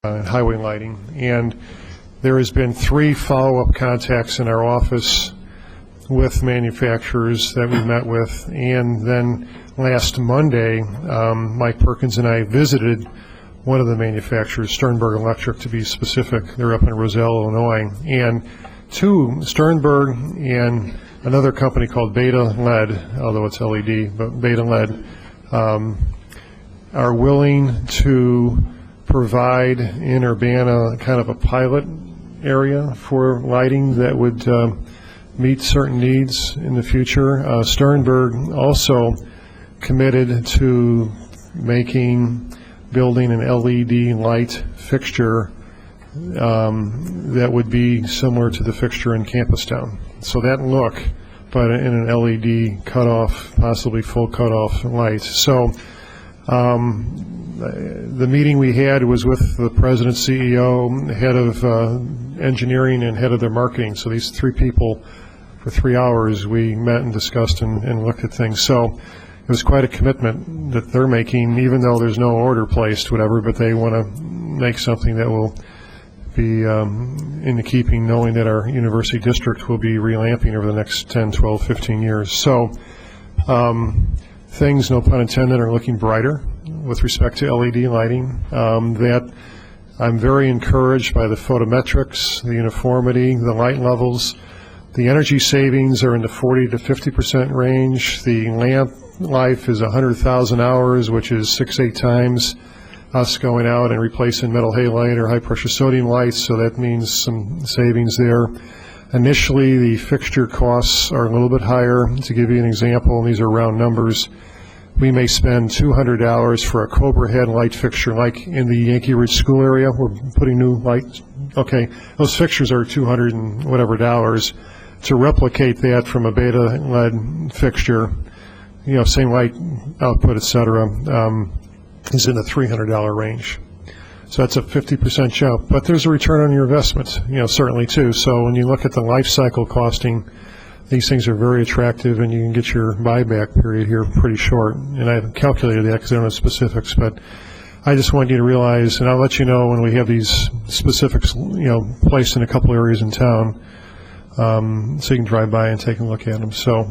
highway lighting. And there has been 3 follow-up contacts in our office with manufacturers that we met with. And then last Monday, Mike Perkins and I visited one of the manufacturers, Sternberg Electric to be specific. They're up in Roselle, Illinois. And Sternberg and another company called Beta LED, although it's LED, but Beta LED, are willing to provide in Urbana kind of a pilot area for lighting that would meet certain needs in the future. Sternberg also committed to building an LED light fixture that would be similar to the fixture in Campustown. So that look, but in an LED cutoff, possibly full cutoff light. So the meeting we had was with the president, CEO, head of engineering, and head of their marketing. So these 3 people, for 3 hours, we met and discussed and looked at things. So it was quite a commitment that they're making, even though there's no order placed, whatever, but they want to make something that will be in the keeping, knowing that our university district will be relamping over the next 10, 12, 15 years. So things, no pun intended, are looking brighter with respect to LED lighting. That I'm very encouraged by the photometrics, the uniformity, the light levels. The energy savings are in the 40 to 50% range. The lamp life is 100,000 hours, which is 6-8 times us going out and replacing metal halide or high pressure sodium lights, so that means some savings there. Initially, the fixture costs are a little bit higher. To give you an example, and these are round numbers, we may spend $200 for a Cobra head light fixture, like in the Yankee Ridge School area. We're putting new lights. Okay, those fixtures are $200 and whatever dollars. To replicate that from a Beta LED fixture, same light output, etc., is in the $300 range. So that's a 50% jump. But there's a return on your investment, certainly too. So when you look at the life cycle costing, these things are very attractive, and you can get your buyback period here pretty short. And I haven't calculated that because I don't have specifics, but I just want you to realize, and I'll let you know when we have these specifics, placed in a couple areas in town, so you can drive by and take a look at them. So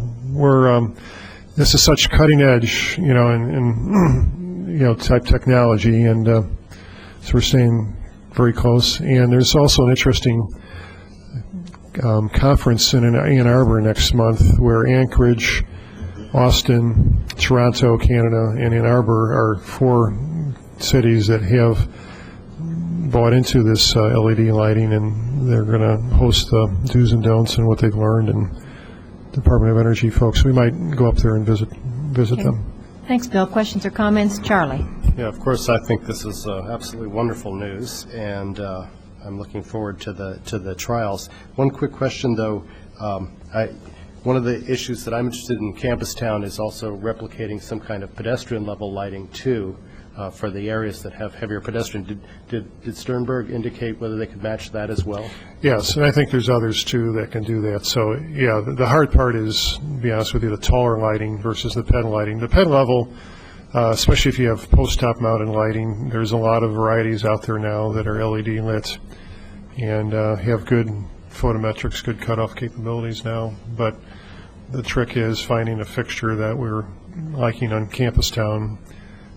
this is such cutting edge, type technology, and so we're staying very close. And there's also an interesting conference in Ann Arbor next month, where Anchorage, Austin, Toronto, Canada, and Ann Arbor are 4 cities that have bought into this LED lighting, and they're going to host the do's and don'ts and what they've learned, and Department of Energy folks. We might go up there and visit Okay. them. Thanks, Bill. Questions or comments? Charlie. Yeah, of course, I think this is absolutely wonderful news, and I'm looking forward to the trials. One quick question, though. One of the issues that I'm interested in Campustown is also replicating some kind of pedestrian level lighting too, for the areas that have heavier pedestrian. Did Sternberg indicate whether they could match that as well? Yes, and I think there's others too that can do that. So yeah, the hard part is, to be honest with you, the taller lighting versus the PED lighting. The PED level, especially if you have post-top mounted lighting, there's a lot of varieties out there now that are LED lit and have good photometrics, good cutoff capabilities now. But the trick is finding a fixture that we're liking on Campustown.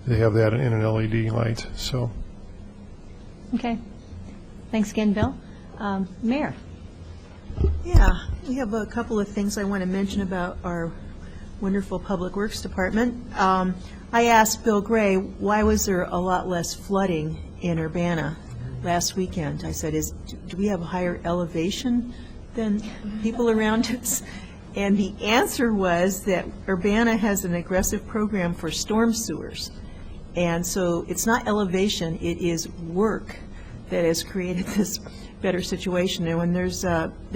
They have that in an LED light. So. Okay. Thanks again, Bill. Mayor. Yeah, we have a couple of things I want to mention about our wonderful Public Works Department. I asked Bill Gray, why was there a lot less flooding in Urbana last weekend? I said, do we have a higher elevation than people around us? And the answer was that Urbana has an aggressive program for storm sewers. And so it's not elevation, it is work that has created this better situation. And when there's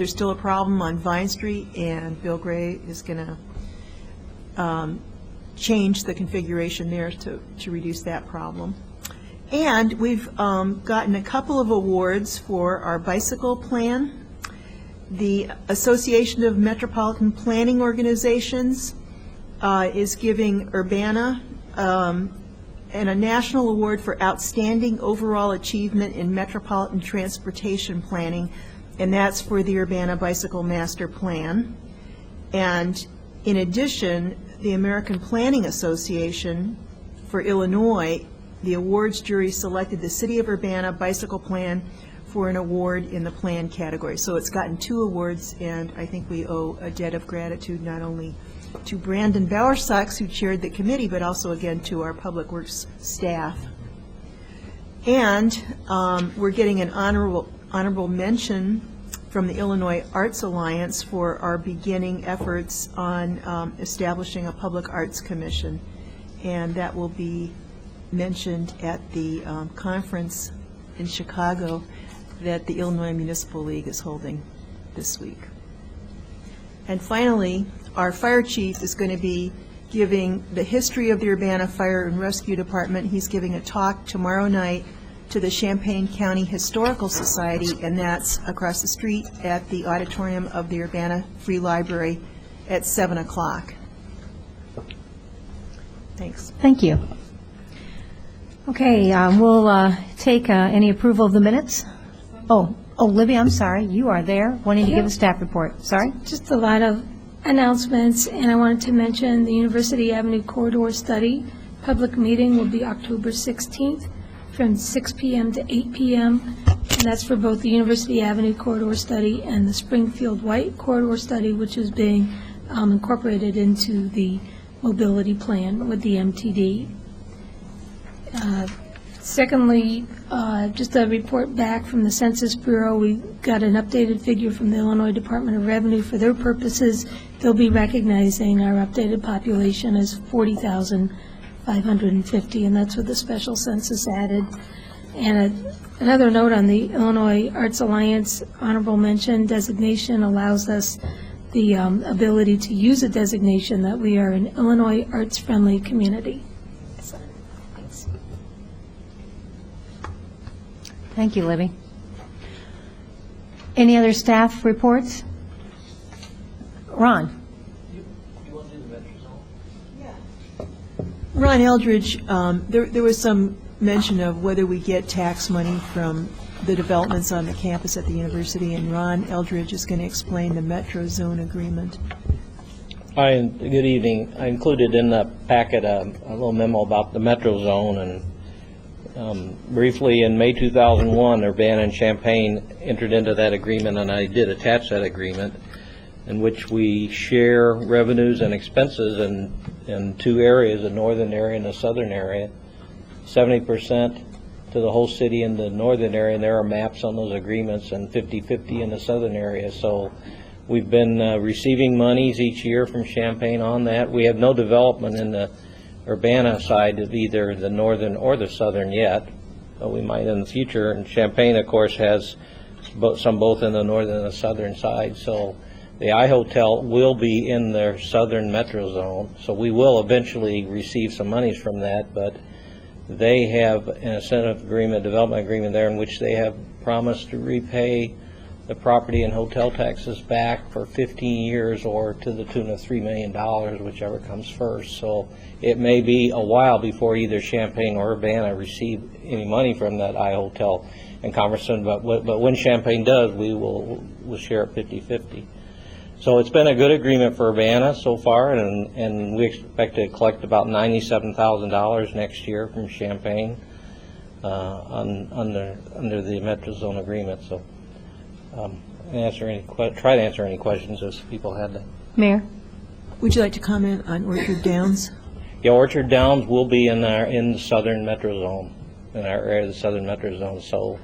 still a problem on Vine Street, and Bill Gray is going to change the configuration there to reduce that problem. And we've gotten a couple of awards for our bicycle plan. The Association of Metropolitan Planning Organizations is giving Urbana and a national award for outstanding overall achievement in metropolitan transportation planning, and that's for the Urbana Bicycle Master Plan. And in addition, the American Planning Association for Illinois, the awards jury selected the City of Urbana Bicycle Plan for an award in the plan category. So it's gotten 2 awards, and I think we owe a debt of gratitude not only to Brandon Bowersox, who chaired the committee, but also, again, to our Public Works staff. And we're getting an honorable mention from the Illinois Arts Alliance for our beginning efforts on establishing a public arts commission. And that will be mentioned at the conference in Chicago that the Illinois Municipal League is holding this week. And finally, our fire chief is going to be giving the history of the Urbana Fire and Rescue Department. He's giving a talk tomorrow night to the Champaign County Historical Society, and that's across the street at the auditorium of the Urbana Free Library at 7 o'clock. Thanks. Thank you. Okay, we'll take any approval of the minutes. Oh, Libby, I'm sorry, you are there, wanting to give a staff report. Sorry? Just a lot of announcements, and I wanted to mention the University Avenue Corridor Study. Public meeting will be October 16th from 6 p.m. to 8 p.m., and that's for both the University Avenue Corridor Study and the Springfield White Corridor Study, which is being incorporated into the mobility plan with the MTD. Secondly, just a report back from the Census Bureau. We got an updated figure from the Illinois Department of Revenue. For their purposes, they'll be recognizing our updated population as 40,550, and that's with the special census added. And another note on the Illinois Arts Alliance honorable mention designation allows us the ability to use a designation that we are an Illinois arts-friendly community. So, thanks. Thank you, Libby. Any other staff reports? Ron? Ron Eldridge, there was some mention of whether we get tax money from the developments on the campus at the university, and Ron Eldridge is going to explain the Metro Zone Agreement. Hi, good evening. I included in the packet a little memo about the Metro Zone, and briefly, in May 2001, Urbana and Champaign entered into that agreement, and I did attach that agreement, in which we share revenues and expenses in 2 areas, the northern area and the southern area, 70% to the whole city in the northern area, and there are maps on those agreements, and 50-50 in the southern area. So we've been receiving monies each year from Champaign on that. We have no development in the Urbana side of either the northern or the southern yet, but we might in the future. And Champaign, of course, has some both in the northern and the southern side. So the iHotel will be in their southern metro zone. So we will eventually receive some monies from that, but they have an incentive agreement, development agreement there, in which they have promised to repay the property and hotel taxes back for 15 years or to the tune of $3 million, whichever comes first. So it may be a while before either Champaign or Urbana receive any money from that iHotel and Conversation, but when Champaign does, we'll share it 50-50. So it's been a good agreement for Urbana so far, and we expect to collect about $97,000 next year from Champaign under the Metro Zone agreement. So try to answer any questions if people had them. Mayor? Would you like to comment on Orchard Downs? Yeah, Orchard Downs will be in the southern Metro Zone, in our area of the southern Metro Zone. So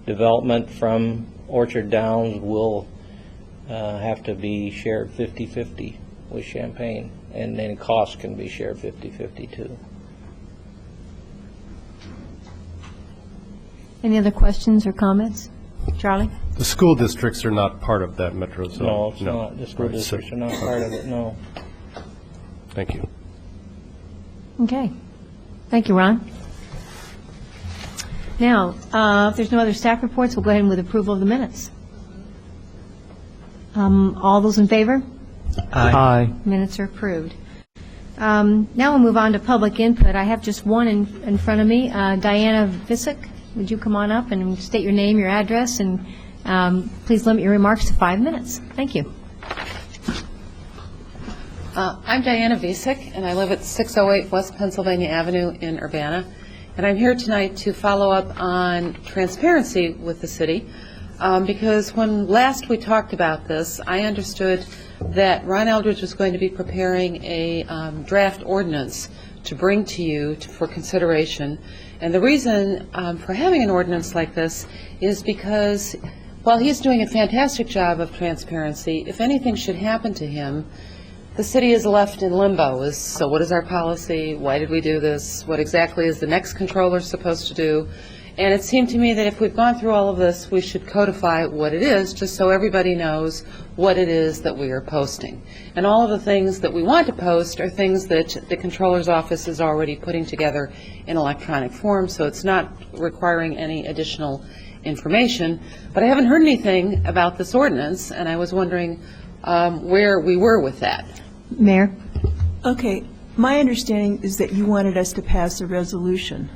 development from Orchard Downs will have to be shared 50-50 with Champaign, and then costs can be shared 50-50 too. Any other questions or comments? Charlie? The school districts are not part of that metro zone? No, it's not. The school Right, so- districts are not part of it, no. Thank you. Okay. Thank you, Ron. Now, if there's no other staff reports, we'll go ahead with approval of the minutes. All those in favor? Aye. Minutes are approved. Now we'll move on to public input. I have just one in front of me. Diana Visick, would you come on up and state your name, your address, and please limit your remarks to 5 minutes. Thank you. I'm Diana Visick, and I live at 608 West Pennsylvania Avenue in Urbana. And I'm here tonight to follow up on transparency with the city, because when last we talked about this, I understood that Ron Eldridge was going to be preparing a draft ordinance to bring to you for consideration. And the reason for having an ordinance like this is because while he's doing a fantastic job of transparency, if anything should happen to him, the city is left in limbo. So what is our policy? Why did we do this? What exactly is the next controller supposed to do? And it seemed to me that if we've gone through all of this, we should codify what it is, just so everybody knows what it is that we are posting. And all of the things that we want to post are things that the controller's office is already putting together in electronic form, so it's not requiring any additional information. But I haven't heard anything about this ordinance, and I was wondering where we were with that. Mayor? Okay, my understanding is that you wanted us to pass a resolution.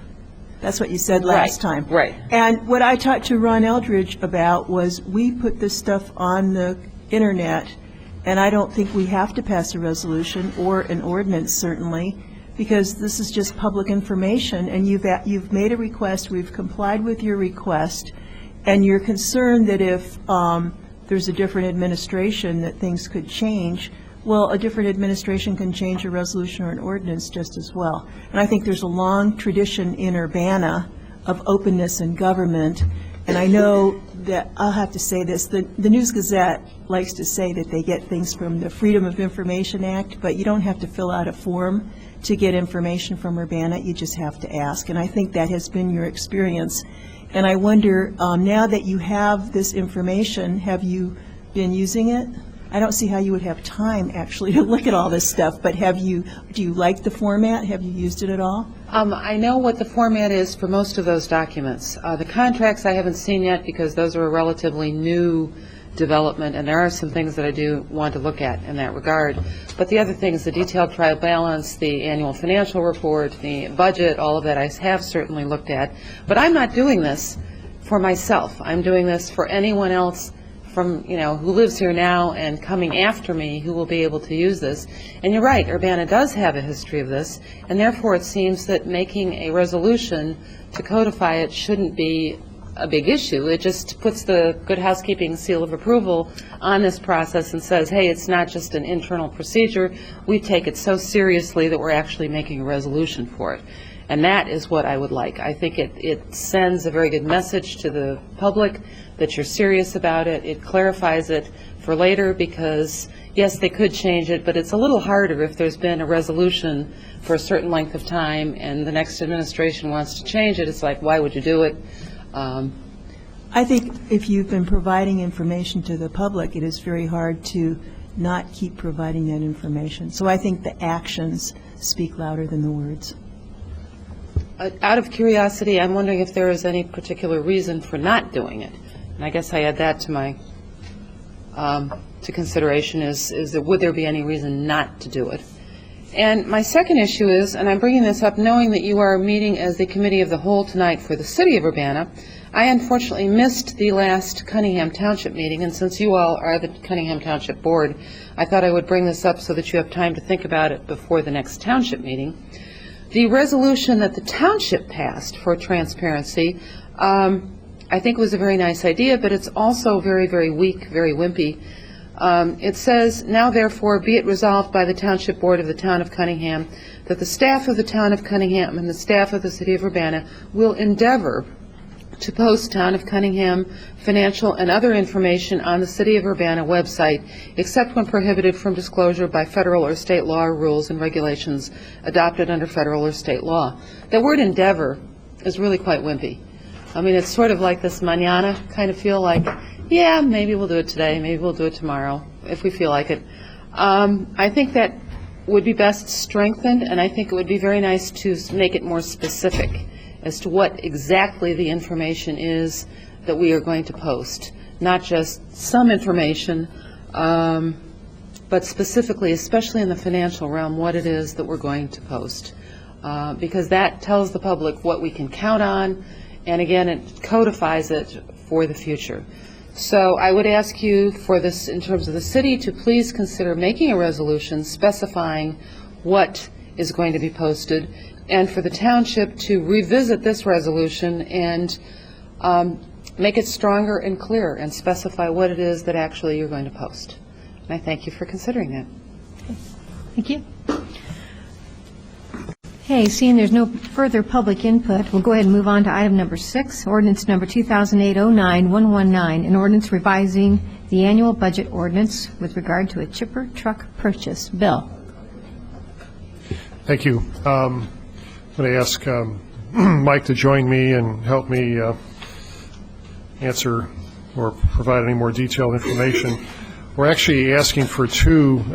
That's what you said last time. Right. And what I talked to Ron Eldridge about was we put this stuff on the internet, and I don't think we have to pass a resolution or an ordinance, certainly, because this is just public information, and you've made a request, we've complied with your request, and you're concerned that if there's a different administration that things could change. Well, a different administration can change a resolution or an ordinance just as well. And I think there's a long tradition in Urbana of openness in government. And I know that, I'll have to say this, the News-Gazette likes to say that they get things from the Freedom of Information Act, but you don't have to fill out a form to get information from Urbana. You just have to ask. And I think that has been your experience. And I wonder, now that you have this information, have you been using it? I don't see how you would have time, actually, to look at all this stuff, but do you like the format? Have you used it at all? I know what the format is for most of those documents. The contracts I haven't seen yet because those are a relatively new development, and there are some things that I do want to look at in that regard. But the other things, the detailed trial balance, the annual financial report, the budget, all of that I have certainly looked at. But I'm not doing this for myself. I'm doing this for anyone else from, who lives here now and coming after me who will be able to use this. And you're right, Urbana does have a history of this, and therefore it seems that making a resolution to codify it shouldn't be a big issue. It just puts the good housekeeping seal of approval on this process and says, hey, it's not just an internal procedure. We take it so seriously that we're actually making a resolution for it. And that is what I would like. I think it sends a very good message to the public that you're serious about it. It clarifies it for later because, yes, they could change it, but it's a little harder if there's been a resolution for a certain length of time and the next administration wants to change it. It's like, why would you do it? I think if you've been providing information to the public, it is very hard to not keep providing that information. So I think the actions speak louder than the words. Out of curiosity, I'm wondering if there is any particular reason for not doing it. And I guess I add that to my to consideration is that would there be any reason not to do it? And my second issue is, and I'm bringing this up knowing that you are meeting as the Committee of the Whole tonight for the City of Urbana. I unfortunately missed the last Cunningham Township meeting, and since you all are the Cunningham Township Board, I thought I would bring this up so that you have time to think about it before the next Township meeting. The resolution that the Township passed for transparency, I think was a very nice idea, but it's also very, very weak, very wimpy. It says, now therefore be it resolved by the Township Board of the Town of Cunningham that the staff of the Town of Cunningham and the staff of the City of Urbana will endeavor to post Town of Cunningham financial and other information on the City of Urbana website, except when prohibited from disclosure by federal or state law or rules and regulations adopted under federal or state law. The word endeavor is really quite wimpy. I mean, it's sort of like this mañana kind of feel like, yeah, maybe we'll do it today, maybe we'll do it tomorrow, if we feel like it. I think that would be best strengthened, and I think it would be very nice to make it more specific as to what exactly the information is that we are going to post, not just some information, but but specifically, especially in the financial realm, what it is that we're going to post. Because that tells the public what we can count on, and again, it codifies it for the future. So I would ask you for this, in terms of the city, to please consider making a resolution specifying what is going to be posted, and for the township to revisit this resolution and make it stronger and clearer and specify what it is that actually you're going to post. And I thank you for considering that. Thank you. Okay, seeing there's no further public input, we'll go ahead and move on to item number 6, ordinance number 2008-09-119, an ordinance revising the annual budget ordinance with regard to a chipper truck purchase. Bill. Thank you. I'm going to ask Mike to join me and help me answer or provide any more detailed information. We're actually asking for 2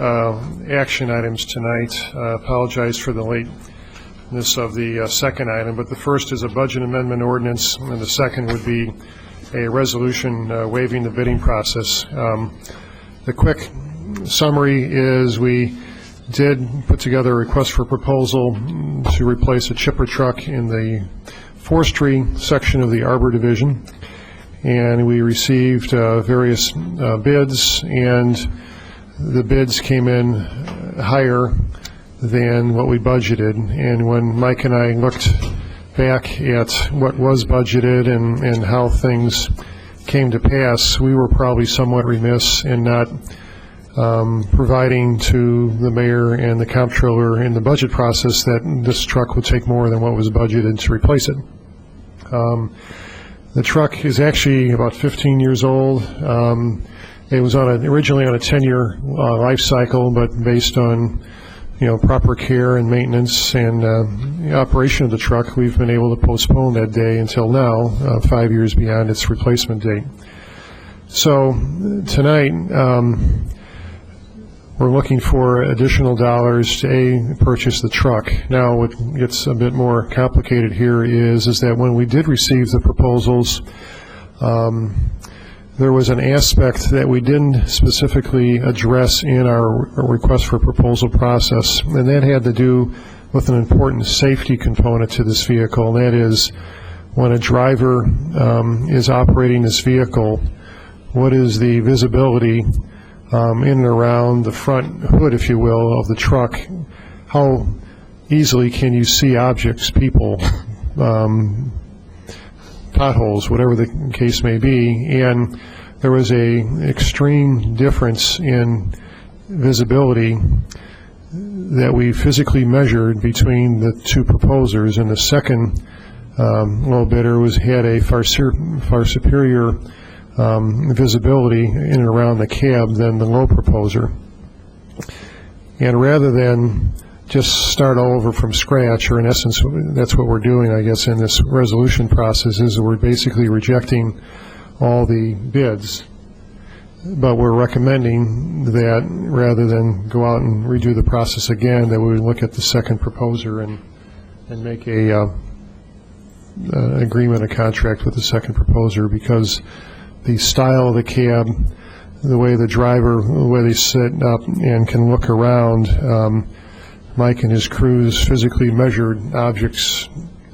action items tonight. Apologize for the lateness of the second item, but the first is a budget amendment ordinance, and the second would be a resolution waiving the bidding process. The quick summary is we did put together a request for proposal to replace a chipper truck in the forestry section of the Arbor Division, and we received various bids, and the bids came in higher than what we budgeted. And when Mike and I looked back at what was budgeted and how things came to pass, we were probably somewhat remiss in not providing to the mayor and the comptroller in the budget process that this truck would take more than what was budgeted to replace it. The truck is actually about 15 years old. It was originally on a 10-year life cycle, but based on proper care and maintenance and the operation of the truck, we've been able to postpone that day until now, 5 years beyond its replacement date. So tonight, we're looking for additional dollars to purchase the truck. Now, what gets a bit more complicated here is that when we did receive the proposals, there was an aspect that we didn't specifically address in our request for proposal process, and that had to do with an important safety component to this vehicle, and that is when a driver is operating this vehicle, what is the visibility in and around the front hood, if you will, of the truck? How easily can you see objects, people, potholes, whatever the case may be? And there was an extreme difference in visibility that we physically measured between the 2 proposers, and the second low bidder had a far superior visibility in and around the cab than the low proposer. And rather than just start all over from scratch, or in essence that's what we're doing, I guess, in this resolution process, is that we're basically rejecting all the bids, but we're recommending that rather than go out and redo the process again, that we would look at the second proposer and make a agreement, a contract with the second proposer, because the style of the cab, the way the driver, the way they sit up and can look around, Mike and his crews physically measured objects,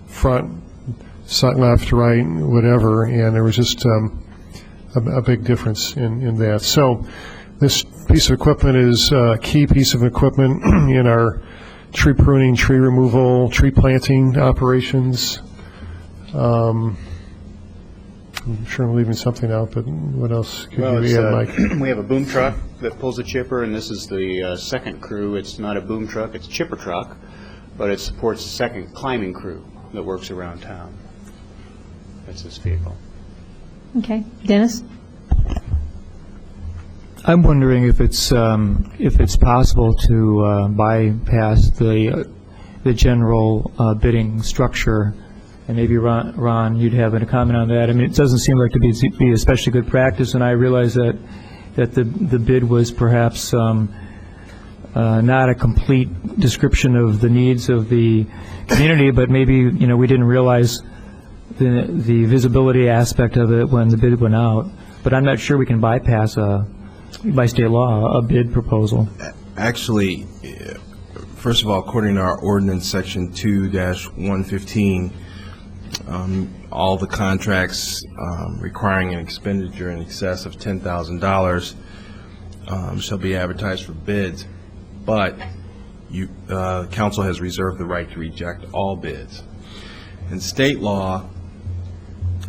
front, side, left, right, whatever, and there was just a big difference in that. So this piece of equipment is a key piece of equipment in our tree pruning, tree removal, tree planting operations. I'm sure I'm leaving something out, but what else could you add, Mike? We have a boom truck that pulls a chipper, and this is the second crew. It's not a boom truck, it's a chipper truck, but it supports the second climbing crew that works around town. That's this vehicle. Okay. Dennis? I'm wondering if it's possible to bypass the general bidding structure. And maybe, Ron, you'd have a comment on that. I mean, it doesn't seem like to be especially good practice, and I realize that the bid was perhaps not a complete description of the needs of the community, but maybe, we didn't realize the visibility aspect of it when the bid went out. But I'm not sure we can bypass a by state law, a bid proposal. Actually, first of all, according to our ordinance, section 2-115, all the contracts requiring an expenditure in excess of $10,000 shall be advertised for bids, but council has reserved the right to reject all bids. In state law,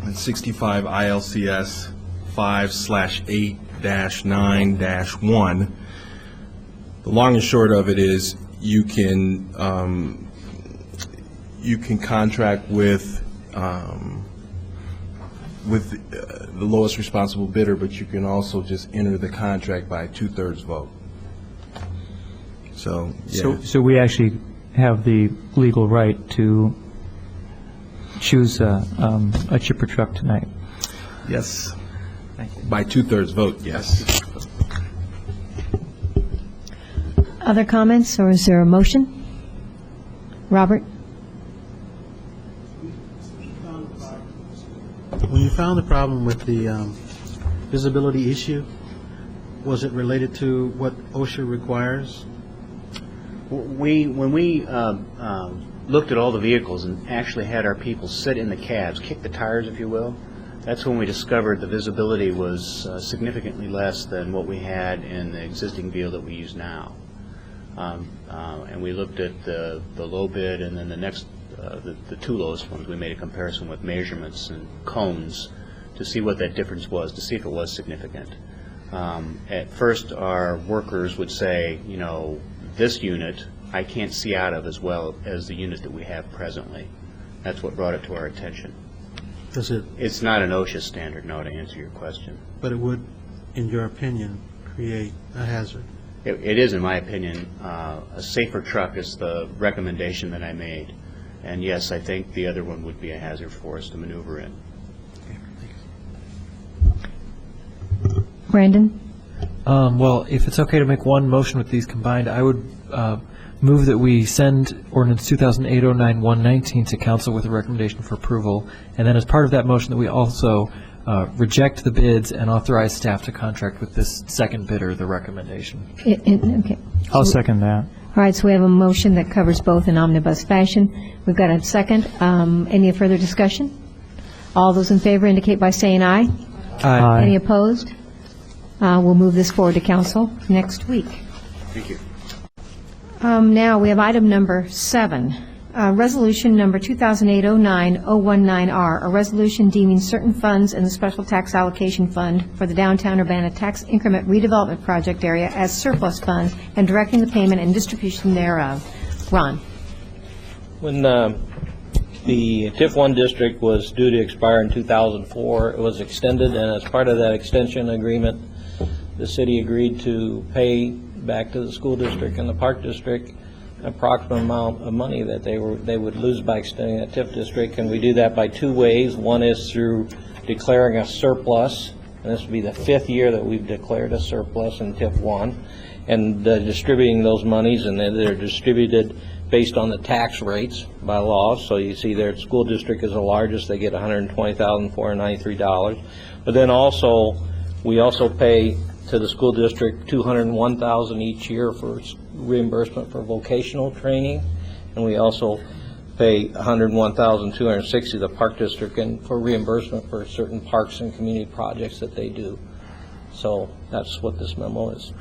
in 65 ILCS 5/8-9-1, the long and short of it is you can contract with the lowest responsible bidder, but you can also just enter the contract by a 2/3 vote. So, yeah. So we actually have the legal right to choose a chipper truck tonight. Yes. By 2/3 vote, yes. Other comments, or is there a motion? Robert? When you found the problem with the visibility issue, was it related to what OSHA requires? When we looked at all the vehicles and actually had our people sit in the cabs, kick the tires, if you will, that's when we discovered the visibility was significantly less than what we had in the existing vehicle that we use now. And we looked at the low bid and then the next, the two lowest ones. We made a comparison with measurements and cones to see what that difference was, to see if it was significant. At first, our workers would say, you know, this unit I can't see out of as well as the unit that we have presently. That's what brought it to our attention. Does it? It's not an OSHA standard, no, to answer your question. But it would, in your opinion, create a hazard? It is, in my opinion. A safer truck is the recommendation that I made. And yes, I think the other one would be a hazard for us to maneuver in. Brandon? Well, if it's okay to make one motion with these combined, I would move that we send ordinance 2008-09-119 to council with a recommendation for approval, and then as part of that motion that we also reject the bids and authorize staff to contract with this second bidder, the recommendation. Okay. I'll second that. All right, so we have a motion that covers both in omnibus fashion. We've got a second. Any further discussion? All those in favor indicate by saying aye. Aye. Any opposed? We'll move this forward to council next week. Thank you. Now, we have item number 7, resolution number 2008-09-019R, a resolution deeming certain funds in the Special Tax Allocation Fund for the Downtown Urbana Tax Increment Redevelopment Project area as surplus funds and directing the payment and distribution thereof. Ron? When the TIF 1 district was due to expire in 2004, it was extended, and as part of that extension agreement, the city agreed to pay back to the school district and the park district an approximate amount of money that they would lose by extending that TIF district, and we do that by two ways. One is through declaring a surplus, and this would be the 5th year that we've declared a surplus in TIF 1, and distributing those monies, and they're distributed based on the tax rates by law. So you see their school district is the largest. They get $120,493. But then also, we also pay to the school district $201,000 each year for reimbursement for vocational training, and we also pay $101,260 to the park district and for reimbursement for certain parks and community projects that they do. So that's what this memo is.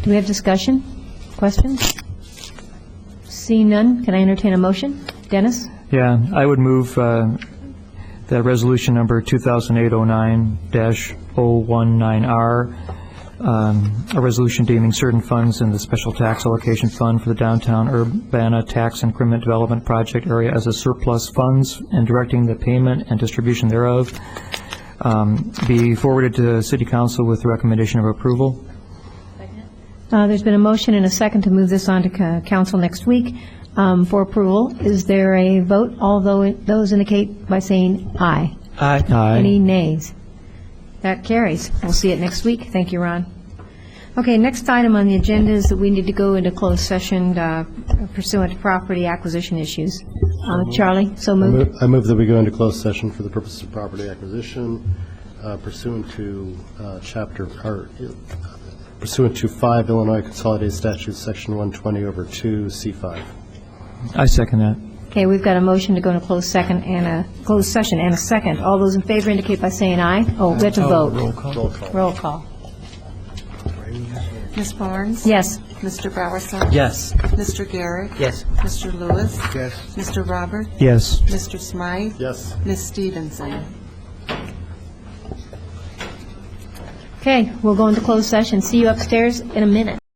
Do we have discussion? Questions? Seeing none, can I entertain a motion? Dennis? Yeah, I would move that resolution number 2008-09-019R, a resolution deeming certain funds in the Special Tax Allocation Fund for the Downtown Urbana Tax Increment Development Project area as a surplus funds and directing the payment and distribution thereof be forwarded to City Council with recommendation of approval. There's been a motion and a second to move this on to council next week for approval. Is there a vote? All those indicate by saying aye. Aye. Aye. Any nays? That carries. We'll see it next week. Thank you, Ron. Okay, next item on the agenda is that we need to go into closed session pursuant to property acquisition issues. Charlie, so moved. I move that we go into closed session for the purpose of property acquisition pursuant to pursuant to 5 Illinois Consolidated Statutes, Section 120/2, C5. I second that. Okay, we've got a motion to go into closed session and a second. All those in favor indicate by saying aye. Oh, we have to vote. Roll call. Roll call. Ms. Barnes? Yes. Mr. Bowersox? Yes. Mr. Garrett? Yes. Mr. Lewis? Yes. Mr. Robert? Yes. Mr. Smythe? Yes. Ms. Stevenson? Okay, we'll go into closed session. See you upstairs in a minute.